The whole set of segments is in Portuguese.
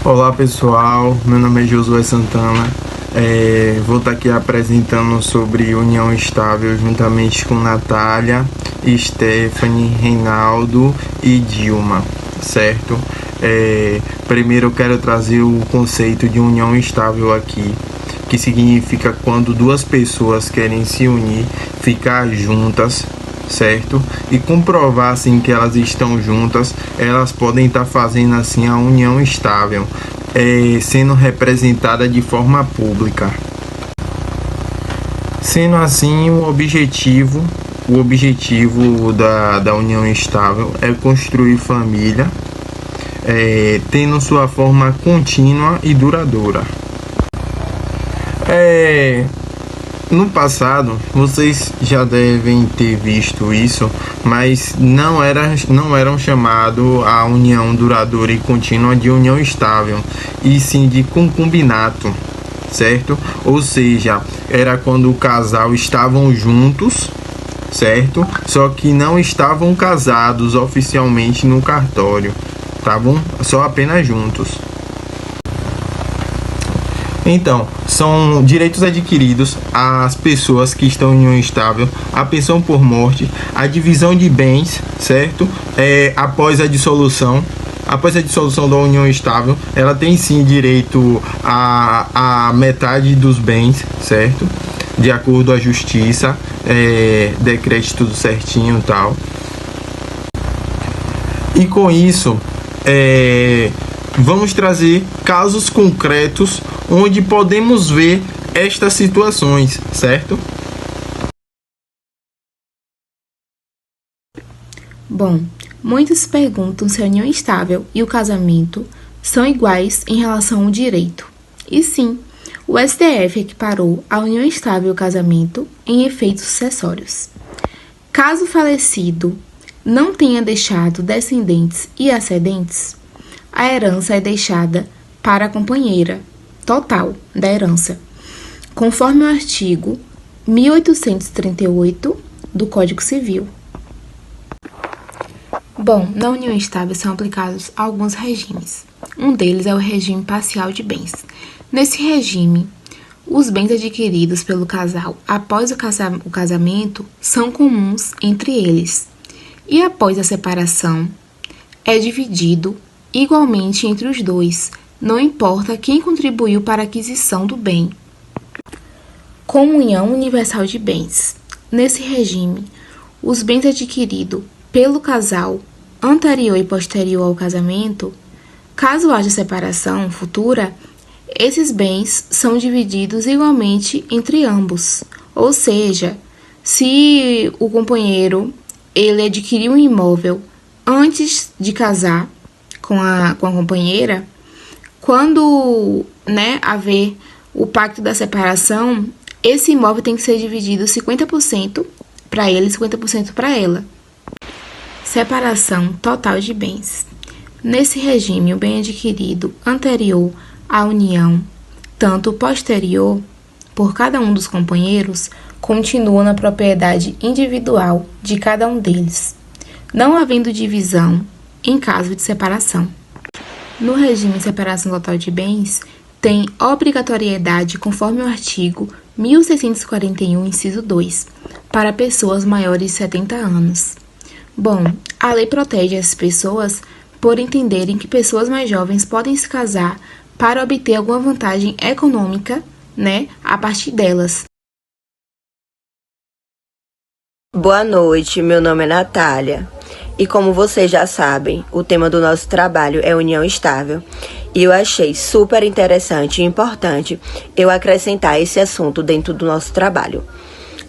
Olá pessoal, meu nome é Josué Santana. Vou estar aqui apresentando sobre união estável juntamente com Natália, Stephanie, Reinaldo e Dilma, certo? Primeiro eu quero trazer o conceito de união estável aqui, que significa quando duas pessoas querem se unir, ficar juntas, certo? E comprovar assim que elas estão juntas, elas podem estar fazendo assim a união estável, sendo representada de forma pública. Sendo assim, o objetivo da união estável é construir família, tendo sua forma contínua e duradoura. No passado, vocês já devem ter visto isso, mas não eram chamado a união duradoura e contínua de união estável, e sim de concubinato, certo? Ou seja, era quando o casal estavam juntos, certo? Só que não estavam casados oficialmente no cartório, estavam só apenas juntos. Então, são direitos adquiridos às pessoas que estão em união estável, a pensão por morte, a divisão de bens, certo? Após a dissolução da união estável, ela tem sim direito a metade dos bens, certo? De acordo à justiça, decrete tudo certinho e tal. E com isso, vamos trazer casos concretos onde podemos ver estas situações, certo? Bom, muitos perguntam se a união estável e o casamento são iguais em relação ao direito. E sim, o STF equiparou a união estável e o casamento em efeitos sucessórios. Caso o falecido não tenha deixado descendentes e ascendentes, a herança é deixada para a companheira total da herança, conforme o artigo 1838 do Código Civil. Bom, na união estável são aplicados alguns regimes. Um deles é o regime parcial de bens. Nesse regime, os bens adquiridos pelo casal após o casamento são comuns entre eles, e após a separação, é dividido igualmente entre os dois, não importa quem contribuiu para a aquisição do bem. Comunhão universal de bens. Nesse regime, os bens adquiridos pelo casal anterior e posterior ao casamento, caso haja separação futura, esses bens são divididos igualmente entre ambos. Ou seja, se o companheiro ele adquiriu um imóvel antes de casar com a companheira, quando haver o pacto da separação, esse imóvel tem que ser dividido 50% para ele e 50% para ela. Separação total de bens. Nesse regime, o bem adquirido anterior à união, tanto o posterior, por cada um dos companheiros, continua na propriedade individual de cada um deles, não havendo divisão em caso de separação. No regime de separação total de bens, tem obrigatoriedade conforme o artigo 1641, inciso 2, para pessoas maiores de 70 anos. Bom, a lei protege essas pessoas por entenderem que pessoas mais jovens podem se casar para obter alguma vantagem econômica, a partir delas. Boa noite, meu nome é Natália. E como vocês já sabem, o tema do nosso trabalho é união estável. E eu achei super interessante e importante eu acrescentar esse assunto dentro do nosso trabalho.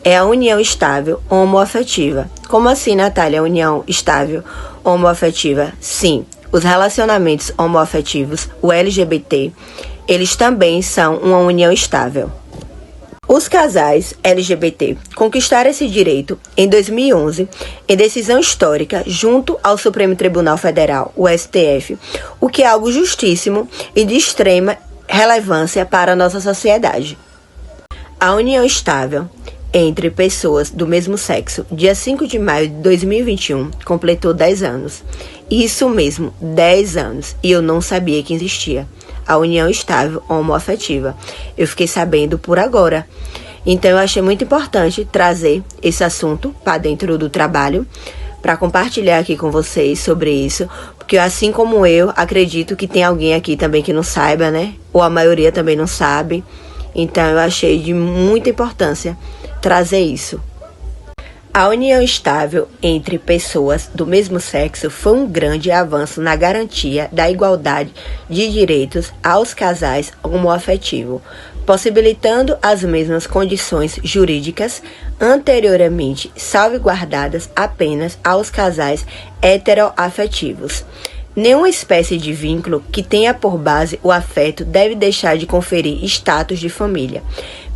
É a união estável homoafetiva. Como assim, Natália, união estável homoafetiva? Sim, os relacionamentos homoafetivos, o LGBT, eles também são uma união estável. Os casais LGBT conquistaram esse direito em 2011, em decisão histórica, junto ao Supremo Tribunal Federal, o STF, o que é algo justíssimo e de extrema relevância para a nossa sociedade. A união estável entre pessoas do mesmo sexo, dia 5 de maio de 2021, completou 10 anos. Isso mesmo, 10 anos, e eu não sabia que existia. a união estável homoafetiva. Eu fiquei sabendo por agora. Então eu achei muito importante trazer esse assunto para dentro do trabalho, para compartilhar aqui com vocês sobre isso, porque assim como eu, acredito que tem alguém aqui também que não saiba, né? Ou a maioria também não sabe. Então eu achei de muita importância trazer isso. A união estável entre pessoas do mesmo sexo foi um grande avanço na garantia da igualdade de direitos aos casais homoafetivos, possibilitando as mesmas condições jurídicas anteriormente salvaguardadas apenas aos casais heteroafetivos. Nenhuma espécie de vínculo que tenha por base o afeto deve deixar de conferir status de família,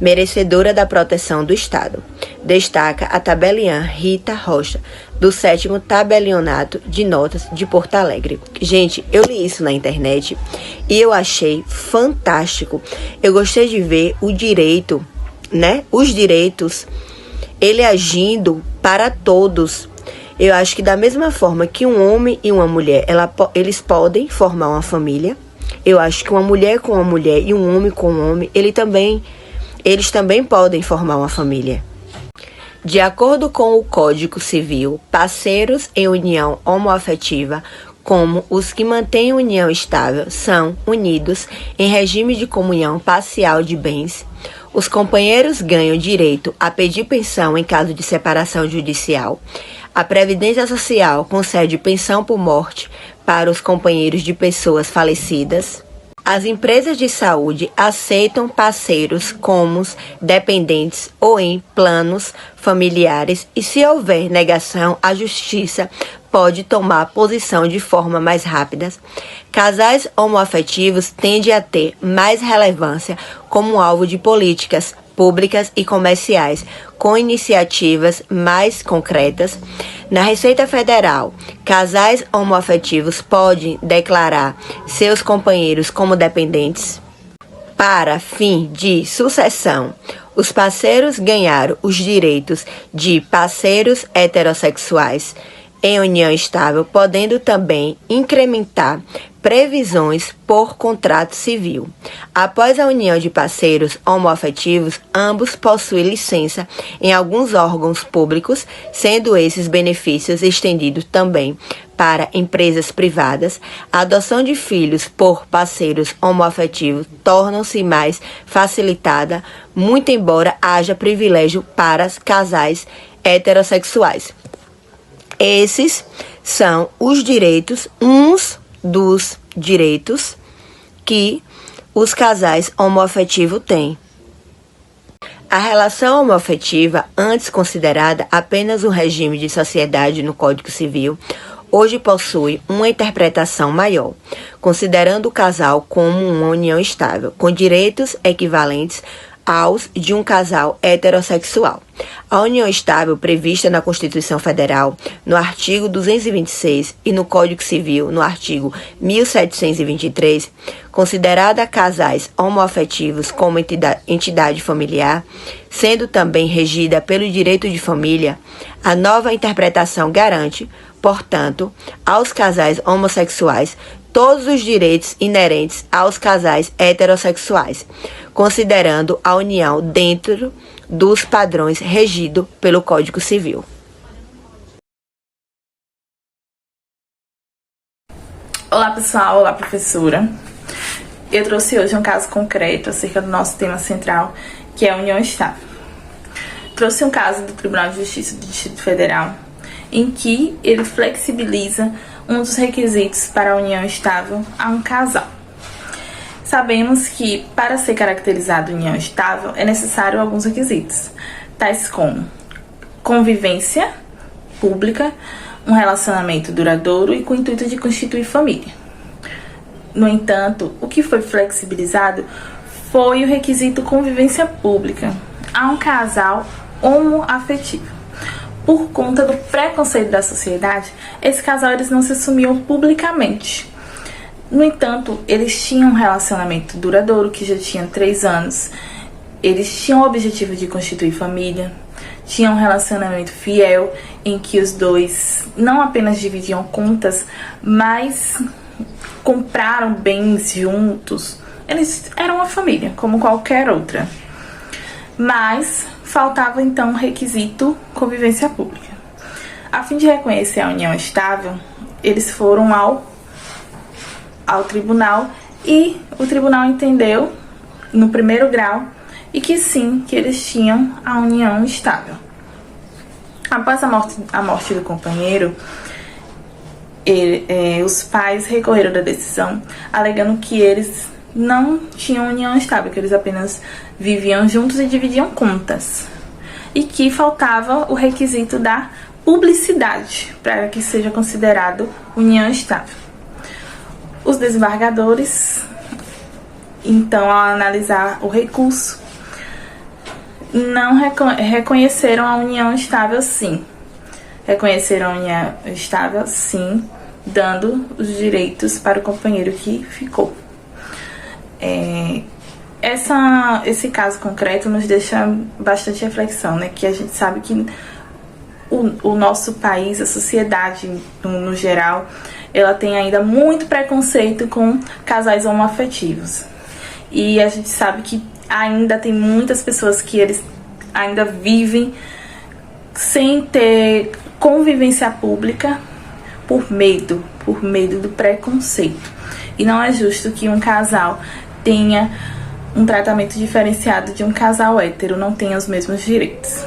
merecedora da proteção do Estado. Destaca a tabeliã Rita Rocha, do 7º Tabelionato de Notas de Porto Alegre. Gente, eu li isso na internet e eu achei fantástico. Eu gostei de ver o direito, né? Os direitos, ele agindo para todos. Eu acho que da mesma forma que um homem e uma mulher, eles podem formar uma família, eu acho que uma mulher com uma mulher e um homem com um homem, eles também podem formar uma família. De acordo com o Código Civil, parceiros em união homoafetiva, como os que mantêm união estável, são unidos em regime de comunhão parcial de bens. Os companheiros ganham direito a pedir pensão em caso de separação judicial. A Previdência Social concede pensão por morte para os companheiros de pessoas falecidas. As empresas de saúde aceitam parceiros como dependentes ou em planos familiares e, se houver negação, a Justiça pode tomar posição de forma mais rápida. Casais homoafetivos tendem a ter mais relevância como alvo de políticas públicas e comerciais, com iniciativas mais concretas. Na Receita Federal, casais homoafetivos podem declarar seus companheiros como dependentes. Para fim de sucessão, os parceiros ganharam os direitos de parceiros heterossexuais em união estável, podendo também incrementar previsões por contrato civil. Após a união de parceiros homoafetivos, ambos possuem licença em alguns órgãos públicos, sendo esses benefícios estendidos também para empresas privadas. A adoção de filhos por parceiros homoafetivos torna-se mais facilitada, muito embora haja privilégio para casais heterossexuais. Esses são os direitos, uns dos direitos que os casais homoafetivos têm. A relação homoafetiva, antes considerada apenas um regime de sociedade no Código Civil, hoje possui uma interpretação maior, considerando o casal como uma união estável, com direitos equivalentes aos de um casal heterossexual. A união estável prevista na Constituição Federal, no artigo 226 e no Código Civil, no artigo 1723, considerada casais homoafetivos como entidade familiar, sendo também regida pelo direito de família, a nova interpretação garante, portanto, aos casais homossexuais todos os direitos inerentes aos casais heterossexuais, considerando a união dentro dos padrões regidos pelo Código Civil. Olá pessoal, olá professora. Eu trouxe hoje um caso concreto acerca do nosso tema central, que é a união estável. Trouxe um caso do Tribunal de Justiça do Distrito Federal, em que ele flexibiliza um dos requisitos para a união estável a um casal. Sabemos que, para ser caracterizado união estável, é necessário alguns requisitos, tais como convivência pública, um relacionamento duradouro e com o intuito de constituir família. No entanto, o que foi flexibilizado foi o requisito convivência pública a um casal homoafetivo. Por conta do preconceito da sociedade, esse casal eles não se assumiam publicamente. No entanto, eles tinham um relacionamento duradouro, que já tinha 3 anos. Eles tinham o objetivo de constituir família, tinham um relacionamento fiel, em que os dois não apenas dividiam contas, mas compraram bens juntos, eles eram uma família, como qualquer outra. Mas faltava então o requisito convivência pública. A fim de reconhecer a união estável, eles foram ao tribunal e o tribunal entendeu, no primeiro grau, e que sim, que eles tinham a união estável. Após a morte do companheiro, os pais recorreram da decisão, alegando que eles não tinham união estável, que eles apenas viviam juntos e dividiam contas, e que faltava o requisito da publicidade para que seja considerado união estável. Os desembargadores, então, ao analisar o recurso, não reconheceram a união estável, sim. Reconheceram a união estável, sim, dando os direitos para o companheiro que ficou. Esse caso concreto nos deixa bastante reflexão, né? Que a gente sabe que o nosso país, a sociedade no geral, ela tem ainda muito preconceito com casais homoafetivos. E a gente sabe que ainda tem muitas pessoas que eles ainda vivem sem ter convivência pública por medo do preconceito. E não é justo que um casal tenha um tratamento diferenciado de um casal hétero, não tenha os mesmos direitos.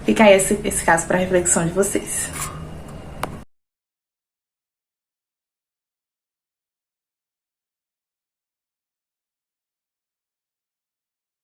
Fica aí esse caso para reflexão de vocês.